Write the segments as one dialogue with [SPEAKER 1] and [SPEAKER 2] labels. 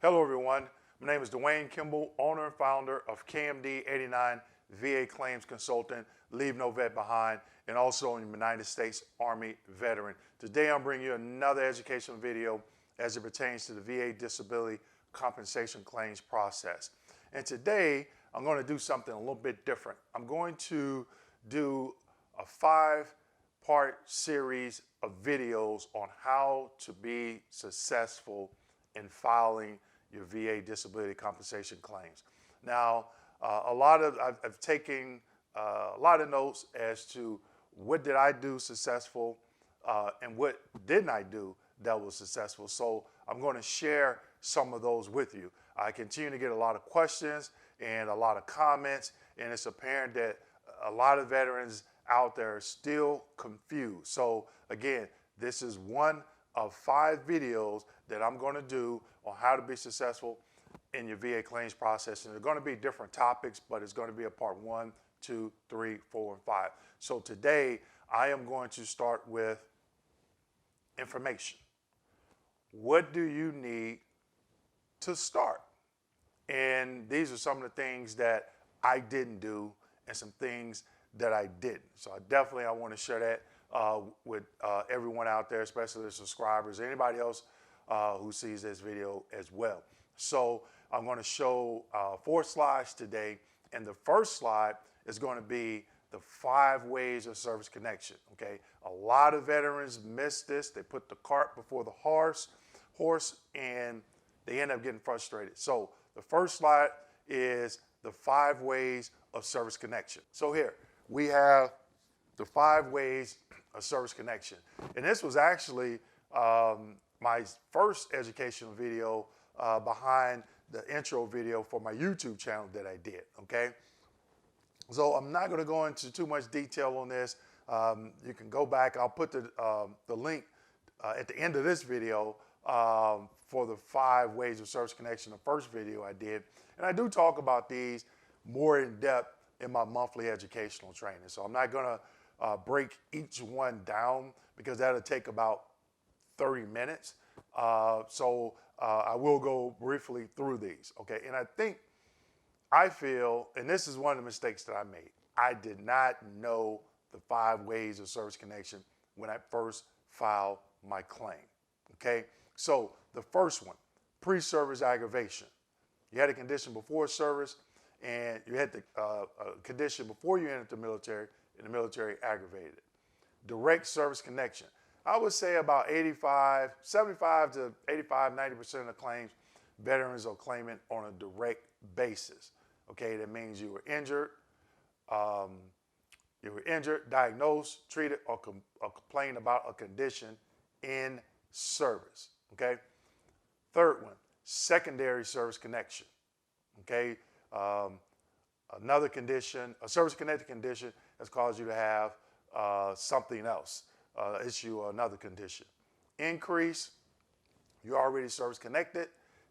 [SPEAKER 1] Hello everyone, my name is Dwayne Kimball, owner and founder of KMD 89 VA Claims Consultant, Leave No Vet Behind, and also a United States Army veteran. Today I'm bringing you another educational video as it pertains to the VA disability compensation claims process. And today I'm going to do something a little bit different. I'm going to do a 5-part series of videos on how to be successful in filing your VA disability compensation claims. Now, I've taken a lot of notes as to what did I do successful and what didn't I do that was successful. So I'm going to share some of those with you. I continue to get a lot of questions and a lot of comments, and it's apparent that a lot of veterans out there are still confused. So again, this is one of 5 videos that I'm going to do on how to be successful in your VA claims process. And they're going to be different topics, but it's going to be a part 1, 2, 3, 4, and 5. So today I am going to start with information. What do you need to start? And these are some of the things that I didn't do and some things that I didn't. So I want to share that with everyone out there, especially the subscribers, anybody else who sees this video as well. So I'm going to show 4 slides today, and the first slide is going to be the 5 ways of service connection. Okay, a lot of veterans miss this. They put the cart before the horse, and they end up getting frustrated. So the first slide is the 5 ways of service connection. So here we have the 5 ways of service connection. And this was actually my first educational video behind the intro video for my YouTube channel that I did, okay? So I'm not gonna go into too much detail on this. You can go back, I'll put the link at the end of this video for the 5 ways of service connection, the first video I did. And I do talk about these more in depth in my monthly educational training. So I'm not gonna break each one down because that'll take about 30 minutes. So I will go briefly through these, okay? And I feel, and this is one of the mistakes that I made, I did not know the 5 ways of service connection when I first filed my claim, okay? So the first one, pre-service aggravation. You had a condition before service, and you had the condition before you entered the military, and the military aggravated it. Direct service connection. I would say about 75 to 85, 90% of the claims, veterans are claiming on a direct basis. Okay, that means you were injured, diagnosed, treated, or complained about a condition in service. Okay. Third one, secondary service connection. Okay. Another condition, a service-connected condition has caused you to have something else, issue or another condition. Increase, you're already service-connected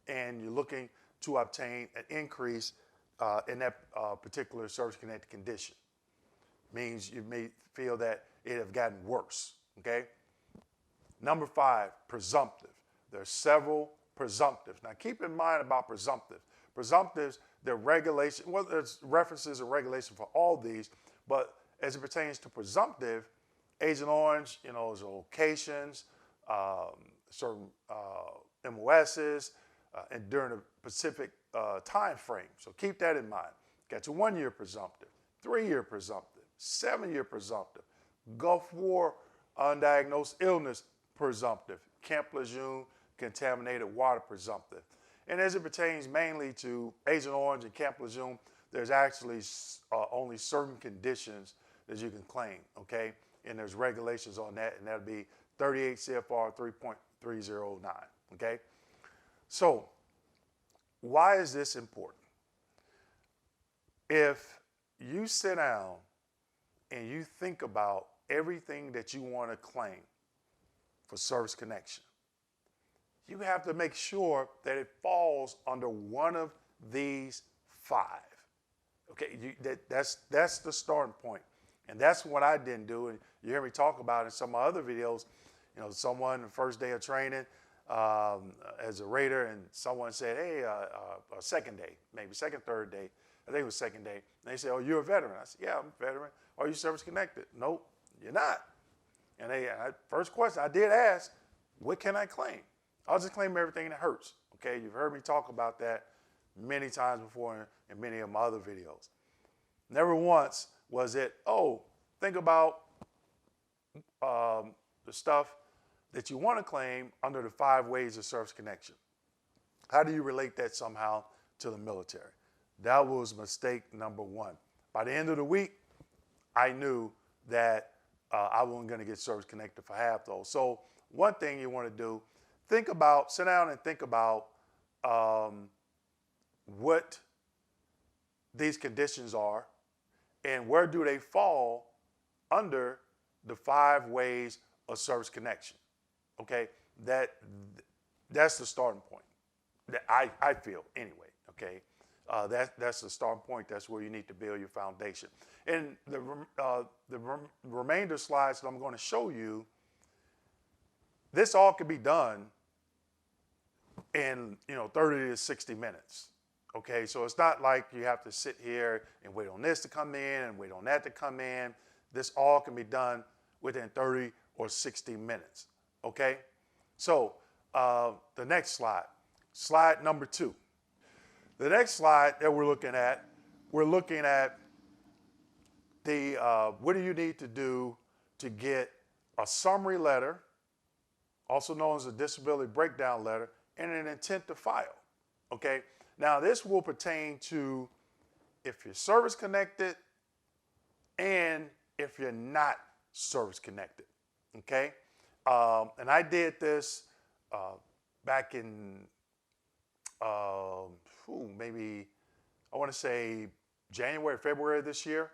[SPEAKER 1] and you're looking to obtain an increase in that particular service-connected condition. Means you may feel that it have gotten worse, okay? Number 5, presumptive. There are several presumptives. Now keep in mind about presumptives. Presumptives, they're regulation, well, there's references and regulation for all these, but as it pertains to presumptive, Agent Orange, you know, is locations, certain MOSs, and during a specific time frame. So keep that in mind. Got your 1-year presumptive, 3-year presumptive, 7-year presumptive, Gulf War undiagnosed illness presumptive, Camp Lejeune contaminated water presumptive. And as it pertains mainly to Agent Orange and Camp Lejeune, there's actually only certain conditions that you can claim, okay? And there's regulations on that, and that'll be 38 CFR 3.309, okay? So why is this important? If you sit down and you think about everything that you want to claim for service connection, you have to make sure that it falls under one of these 5. Okay, that's the starting point. And that's what I didn't do. And you hear me talk about in some of my other videos, you know, someone the first day of training, as a rater, and someone said, hey, a second day, maybe second, third day. I think it was second day. And they said, oh, you're a veteran. I said, yeah, I'm a veteran. Are you service connected? Nope, you're not. And first question I did ask, what can I claim? I'll just claim everything that hurts. Okay, you've heard me talk about that many times before in many of my other videos. Never once was it, oh, think about the stuff that you want to claim under the 5 ways of service connection. How do you relate that somehow to the military? That was mistake number 1. By the end of the week, I knew that I wasn't going to get service connected for half those. So one thing you want to do, sit down and think about what these conditions are and where do they fall under the 5 ways of service connection. Okay, that's the starting point. That I feel anyway. Okay, that's the starting point. That's where you need to build your foundation. And the remainder slides that I'm going to show you, this all can be done in 30 to 60 minutes. Okay, so it's not like you have to sit here and wait on this to come in and wait on that to come in. This all can be done within 30 or 60 minutes. Okay, so the next slide number 2. The next slide that we're looking at the what do you need to do to get a summary letter, also known as a disability breakdown letter, and an intent to file. Okay, now this will pertain to if you're service connected and if you're not service connected. Okay, and I did this back in maybe I want to say January, February of this year,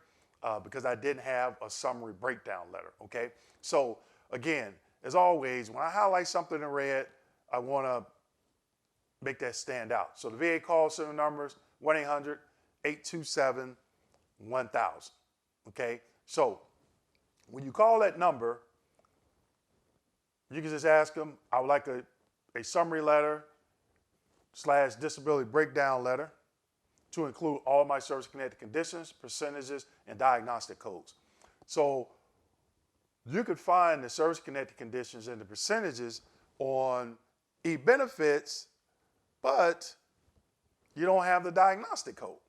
[SPEAKER 1] because I didn't have a summary breakdown letter. Okay, so again, as always, when I highlight something in red, I want to make that stand out. So the VA call center numbers 1-800-827-1000. Okay, so when you call that number, you can just ask them, I would like a summary letter / disability breakdown letter to include all my service-connected conditions, percentages, and diagnostic codes. So you could find the service-connected conditions and the percentages on e-benefits, but you don't have the diagnostic code.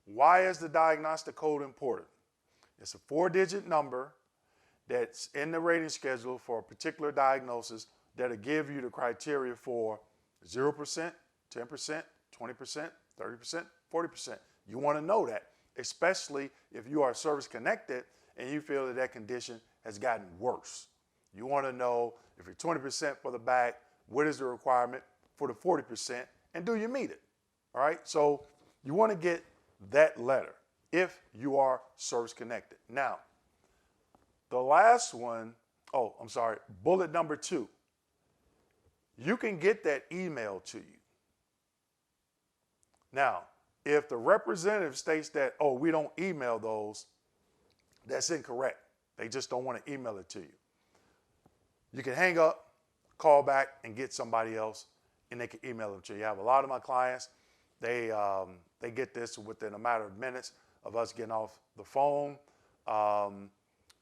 [SPEAKER 1] Why is the diagnostic code important? It's a 4-digit number that's in the rating schedule for a particular diagnosis that'll give you the criteria for 0%, 10%, 20%, 30%, 40%. You want to know that, especially if you are service connected and you feel that that condition has gotten worse. You want to know if you're 20% for the back, what is the requirement for the 40%, and do you meet it? All right, so you want to get that letter if you are service connected. Now, the last one, bullet number 2. You can get that email to you. Now, if the representative states that, oh, we don't email those, that's incorrect. They just don't want to email it to you. You can hang up, call back, and get somebody else, and they can email it to you. I have a lot of my clients, they get this within a matter of minutes of us getting off the phone.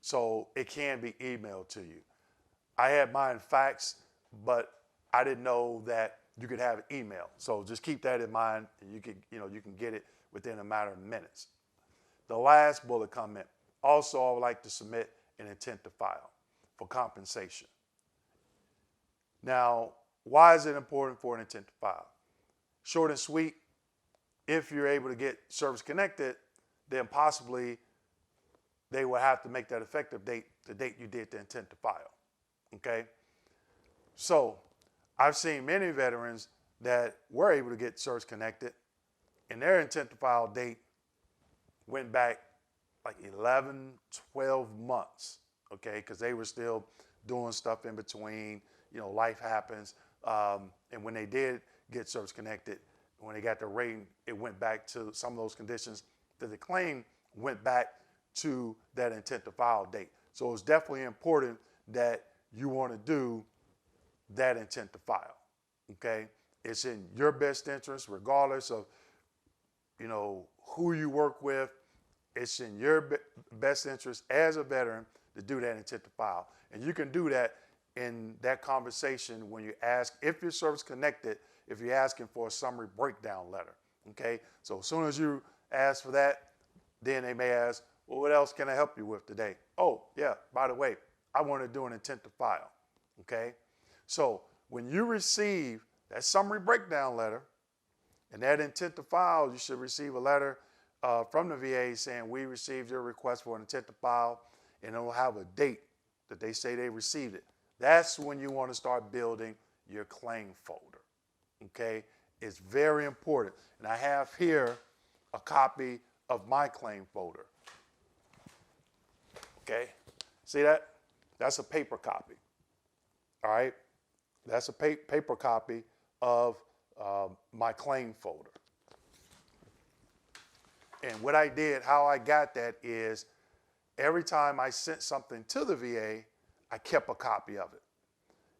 [SPEAKER 1] So it can be emailed to you. I had mine faxed, but I didn't know that you could have an email. So just keep that in mind, and you can get it within a matter of minutes. The last bullet comment, also I would like to submit an intent to file for compensation. Now, why is it important for an intent to file? Short and sweet, if you're able to get service connected, then possibly they will have to make that effective date the date you did the intent to file. Okay? So I've seen many veterans that were able to get service connected and their intent to file date went back like 11, 12 months, okay? Because they were still doing stuff in between, life happens. And when they did get service connected, when they got the rating, it went back to some of those conditions that the claim went back to that intent to file date. So it's definitely important that you want to do that intent to file, okay? It's in your best interest, regardless of, who you work with. It's in your best interest as a veteran to do that intent to file. And you can do that in that conversation when you ask, if you're service connected, if you're asking for a summary breakdown letter, okay? So as soon as you ask for that, then they may ask, well, what else can I help you with today? Oh, yeah, by the way, I want to do an intent to file, okay? So when you receive that summary breakdown letter and that intent to file, you should receive a letter from the VA saying, we received your request for an intent to file, and it will have a date that they say they received it. That's when you want to start building your claim folder, okay? It's very important. And I have here a copy of my claim folder, okay? See that? That's a paper copy, all right? That's a paper copy of my claim folder. And what I did, how I got that is every time I sent something to the VA, I kept a copy of it.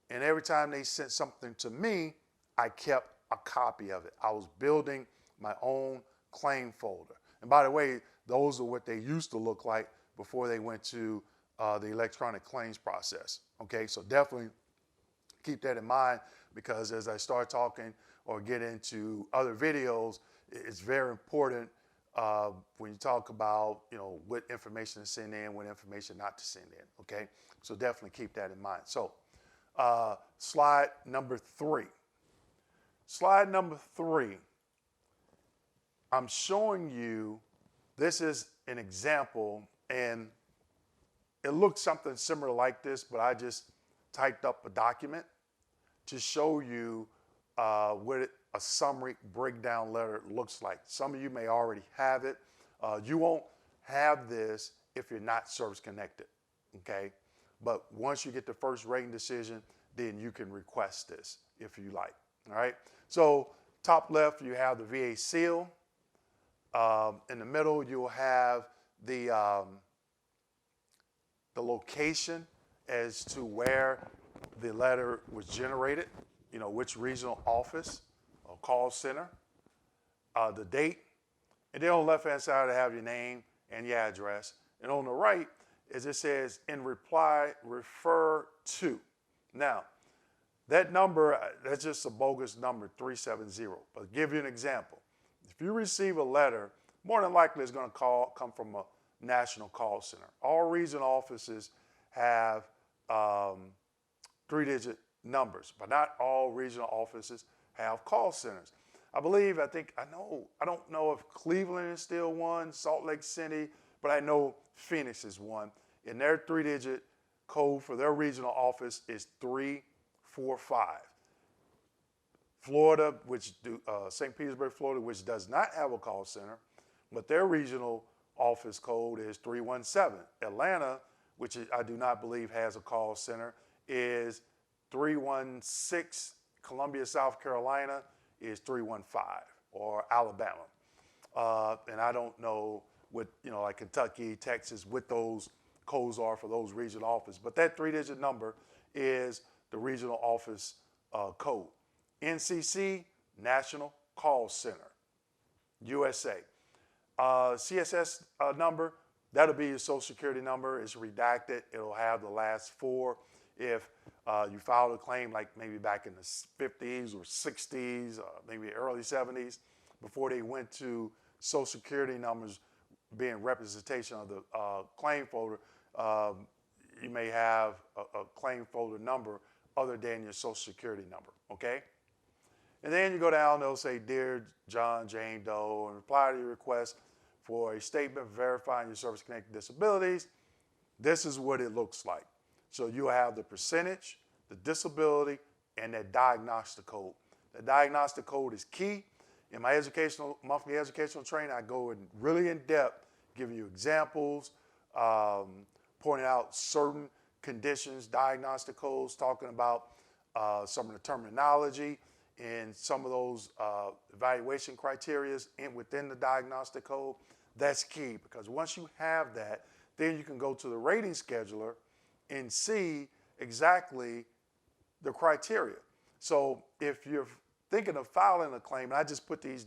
[SPEAKER 1] And every time they sent something to me, I kept a copy of it. I was building my own claim folder. And by the way, those are what they used to look like before they went to the electronic claims process. Okay, so definitely keep that in mind, because as I start talking or get into other videos, it's very important when you talk about, what information to send in, what information not to send in, okay? So definitely keep that in mind. So slide number 3. Slide number 3, I'm showing you, this is an example, and it looks something similar like this, but I just typed up a document to show you what a summary breakdown letter looks like. Some of you may already have it. You won't have this if you're not service connected, okay? But once you get the first rating decision, then you can request this if you like, all right? So top left, you have the VA seal. In the middle, you'll have the location as to where the letter was generated, which regional office or call center, the date, and then on the left-hand side, I have your name and your address. And on the right, as it says, in reply, refer to. Now, that number, that's just a bogus number, 370. But to give you an example, if you receive a letter, more than likely it's going to come from a national call center. All regional offices have 3-digit numbers, but not all regional offices have call centers. I don't know if Cleveland is still one, Salt Lake City, but I know Phoenix is one. And their 3-digit code for their regional office is 345. Florida, St. Petersburg, Florida, which does not have a call center, but their regional office code is 317. Atlanta, which I do not believe has a call center, is 316. Columbia, South Carolina is 315, or Alabama. And I don't know what, like Kentucky, Texas, what those codes are for those regional offices. But that 3-digit number is the regional office code. NCC, National Call Center, USA. CSS number, that'll be your social security number. It's redacted. It'll have the last 4. If you filed a claim like maybe back in the 50s or 60s, maybe early 70s, before they went to social security numbers being representation of the claim folder, you may have a claim folder number other than your social security number, okay? And then you go down, they'll say, Dear John, Jane Doe, and reply to your request for a statement verifying your service-connected disabilities. This is what it looks like. So you have the percentage, the disability, and that diagnostic code. The diagnostic code is key. In my monthly educational training, I go really in depth, giving you examples, pointing out certain conditions, diagnostic codes, talking about some of the terminology and some of those evaluation criteria within the diagnostic code. That's key, because once you have that, then you can go to the rating scheduler and see exactly the criteria. So if you're thinking of filing a claim, and I just put these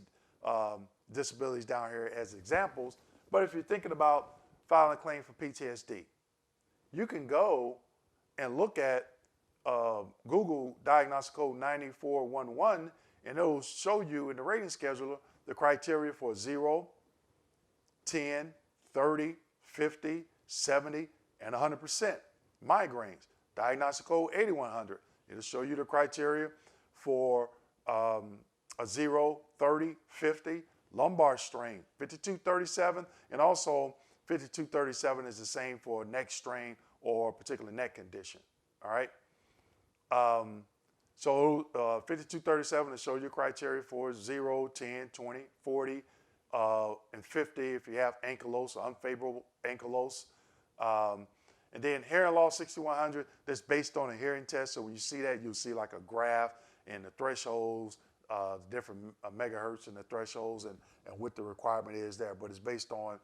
[SPEAKER 1] disabilities down here as examples, but if you're thinking about filing a claim for PTSD, you can go and look at Google Diagnostic Code 9411, and it'll show you in the rating scheduler the criteria for 0, 10, 30, 50, 70, and 100% migraines. Diagnostic Code 8100, it'll show you the criteria for a 0, 30, 50, lumbar strain, 5237, and also 5237 is the same for neck strain or a particular neck condition, all right? So 5237 will show you criteria for 0, 10, 20, 40, and 50 if you have ankylose or unfavorable ankylose. And then hearing loss 6100, that's based on a hearing test. So when you see that, you'll see like a graph and the thresholds, different megahertz and the thresholds and what the requirement is there. But it's based on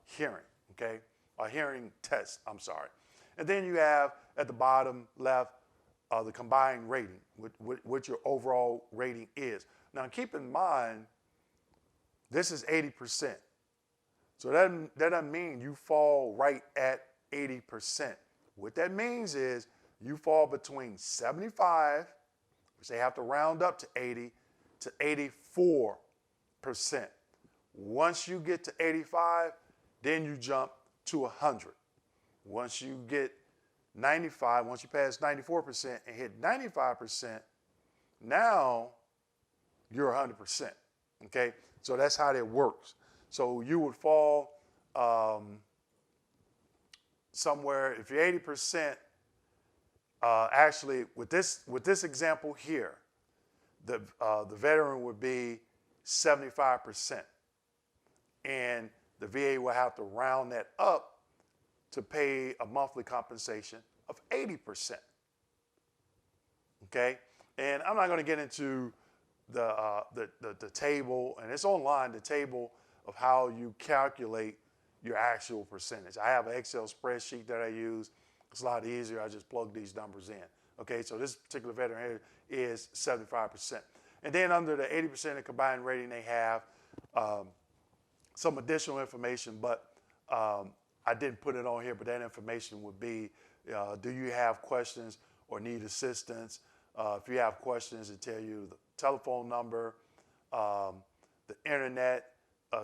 [SPEAKER 1] hearing, okay? A hearing test, I'm sorry. And then you have at the bottom left the combined rating, what your overall rating is. Now keep in mind, this is 80%. So that doesn't mean you fall right at 80%. What that means is you fall between 75, which they have to round up to 80, to 84%. Once you get to 85, then you jump to 100. Once you get 95, once you pass 94% and hit 95%, now you're 100%, okay? So that's how that works. So you would fall somewhere, if you're 80%, actually with this example here, the veteran would be 75%. And the VA will have to round that up to pay a monthly compensation of 80%. Okay? And I'm not going to get into the table, and it's online, the table of how you calculate your actual percentage. I have an Excel spreadsheet that I use. It's a lot easier. I just plug these numbers in. Okay, so this particular veteran here is 75%. And then under the 80% of combined rating, they have some additional information, but I didn't put it on here, but that information would be, do you have questions or need assistance? If you have questions, it tell you the telephone number, the internet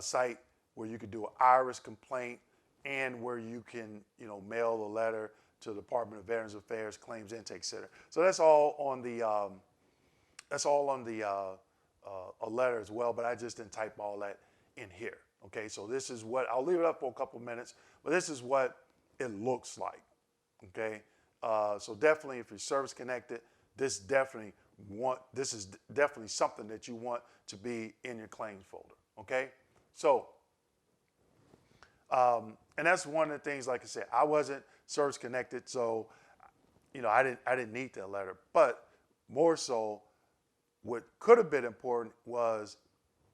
[SPEAKER 1] site where you could do an IRIS complaint, and where you can, mail a letter to the Department of Veterans Affairs Claims Intake Center. So that's all on the a letter as well, but I just didn't type all that in here. Okay, so this is what, I'll leave it up for a couple minutes, but this is what it looks like. Okay, so definitely if you're service connected, this is definitely something that you want to be in your claims folder. Okay, so and that's one of the things, like I said, I wasn't service connected, so I didn't need that letter. But more so, what could have been important was,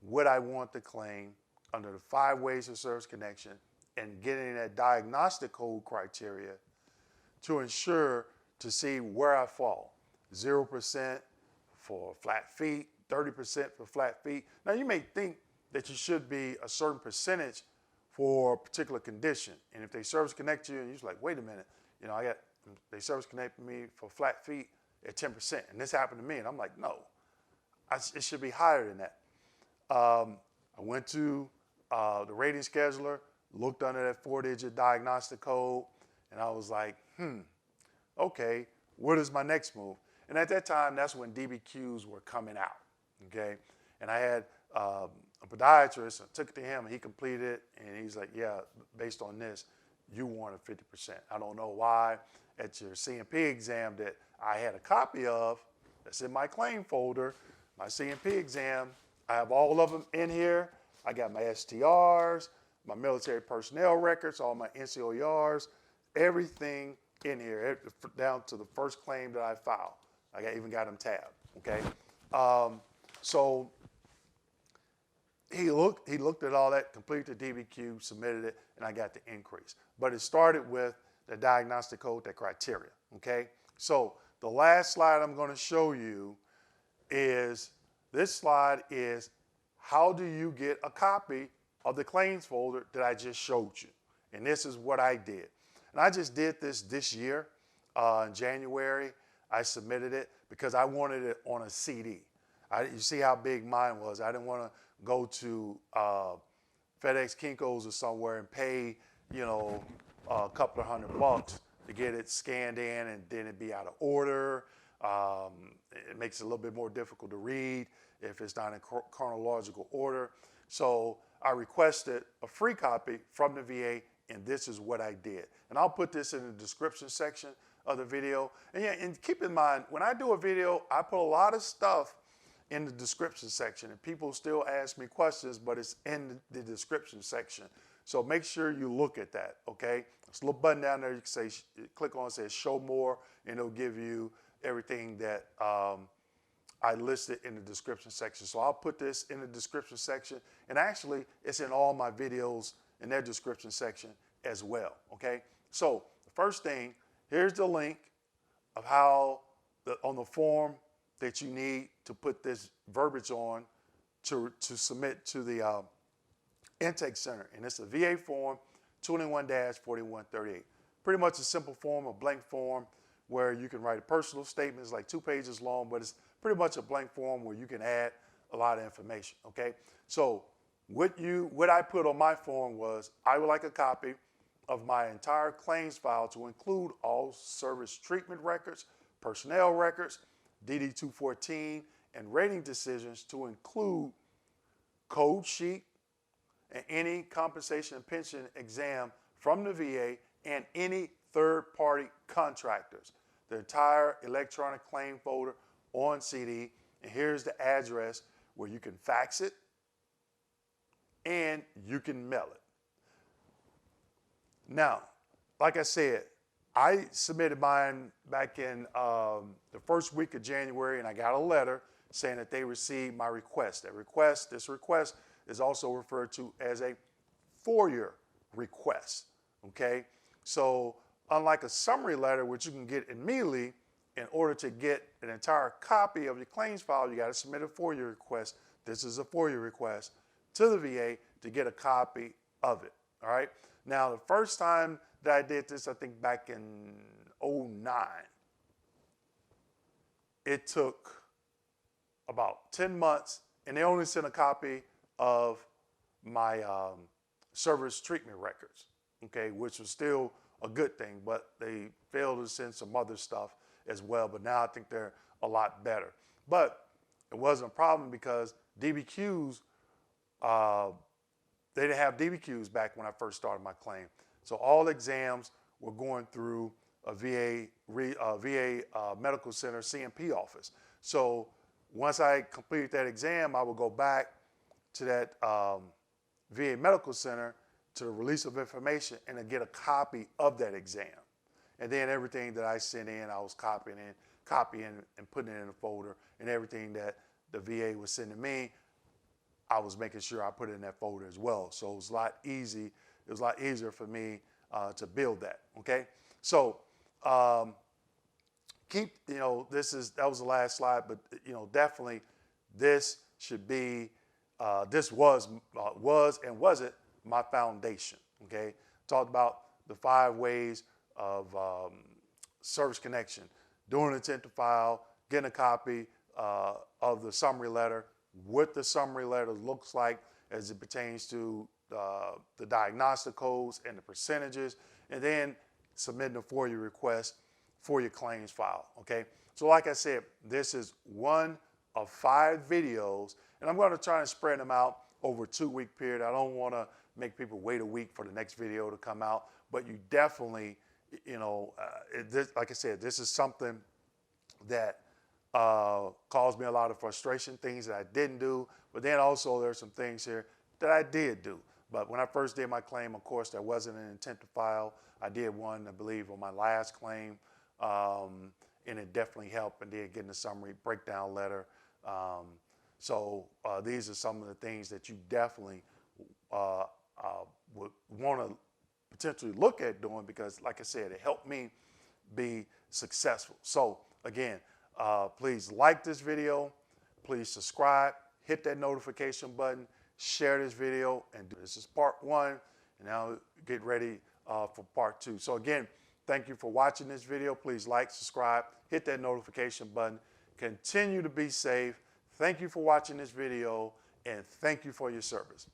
[SPEAKER 1] would I want the claim under the 5 ways of service connection and getting that diagnostic code criteria to ensure to see where I fall. 0% for flat feet, 30% for flat feet. Now you may think that you should be a certain percentage for a particular condition. And if they service connect you and you're just like, wait a minute, they service connect me for flat feet at 10%. And this happened to me. And I'm like, no, it should be higher than that. I went to the rating scheduler, looked under that 4-digit diagnostic code, and I was like, okay, what is my next move? And at that time, that's when DBQs were coming out, okay? And I had a podiatrist, I took it to him, and he completed it, and he's like, yeah, based on this, you wanted 50%. I don't know why at your CMP exam that I had a copy of, that's in my claim folder, my CMP exam, I have all of them in here. I got my STRs, my military personnel records, all my NCOERs, everything in here, down to the first claim that I filed. I even got them tabbed, okay? So he looked at all that, completed the DBQ, submitted it, and I got the increase. But it started with the diagnostic code, that criteria, okay? So the last slide I'm going to show you is, this slide is, how do you get a copy of the claims folder that I just showed you? And this is what I did. And I just did this year, in January. I submitted it because I wanted it on a CD. You see how big mine was. I didn't want to go to FedEx, Kinko's or somewhere and pay, a couple of $100 to get it scanned in, and then it'd be out of order. It makes it a little bit more difficult to read if it's not in chronological order. So I requested a free copy from the VA, and this is what I did. And I'll put this in the description section of the video. And yeah, and keep in mind, when I do a video, I put a lot of stuff in the description section, and people still ask me questions, but it's in the description section. So make sure you look at that, okay? There's a little button down there you can say, click on it, says show more, and it'll give you everything that I listed in the description section. So I'll put this in the description section, and actually it's in all my videos in their description section as well, okay? So the first thing, here's the link of how, on the form that you need to put this verbiage on to submit to the intake center. And it's a VA form 21-4138. Pretty much a simple form, a blank form, where you can write a personal statement. It's like 2 pages long, but it's pretty much a blank form where you can add a lot of information, okay? So what I put on my form was, I would like a copy of my entire claims file to include all service treatment records, personnel records, DD-214, and rating decisions, to include code sheet and any compensation and pension exam from the VA and any third-party contractors. The entire electronic claim folder on CD, and here's the address where you can fax it and you can mail it. Now, like I said, I submitted mine back in the first week of January, and I got a letter saying that they received my request. This request is also referred to as a FOIA request, okay? So unlike a summary letter, which you can get immediately, in order to get an entire copy of your claims file, you got to submit a FOIA request. This is a FOIA request to the VA to get a copy of it, all right? Now, the first time that I did this, I think back in 2009, it took about 10 months, and they only sent a copy of my service treatment records, okay, which was still a good thing, but they failed to send some other stuff as well. But now I think they're a lot better. But it wasn't a problem because DBQs, they didn't have DBQs back when I first started my claim. So all exams were going through a VA medical center CMP office. So once I completed that exam, I would go back to that VA medical center to the release of information and then get a copy of that exam. And then everything that I sent in, I was copying and putting it in a folder, and everything that the VA was sending me, I was making sure I put it in that folder as well. So it was a lot easier for me to build that, okay? So that was the last slide, but definitely this should be, this was and wasn't my foundation, okay? Talked about the 5 ways of service connection: doing an intent to file, getting a copy of the summary letter, what the summary letter looks like as it pertains to the diagnostic codes and the percentages, and then submitting a FOIA request for your claims file, okay? So like I said, this is one of 5 videos, and I'm going to try and spread them out over a 2-week period. I don't want to make people wait a week for the next video to come out, but you definitely, like I said, this is something that caused me a lot of frustration, things that I didn't do, but then also there's some things here that I did do. But when I first did my claim, of course, there wasn't an intent to file. I did one, I believe, on my last claim, and it definitely helped, and then getting a summary breakdown letter. So these are some of the things that you definitely would want to potentially look at doing, because like I said, it helped me be successful. So again, please like this video, please subscribe, hit that notification button, share this video, and this is part 1, and now get ready for part 2. So again, thank you for watching this video. Please like, subscribe, hit that notification button. Continue to be safe. Thank you for watching this video, and thank you for your service.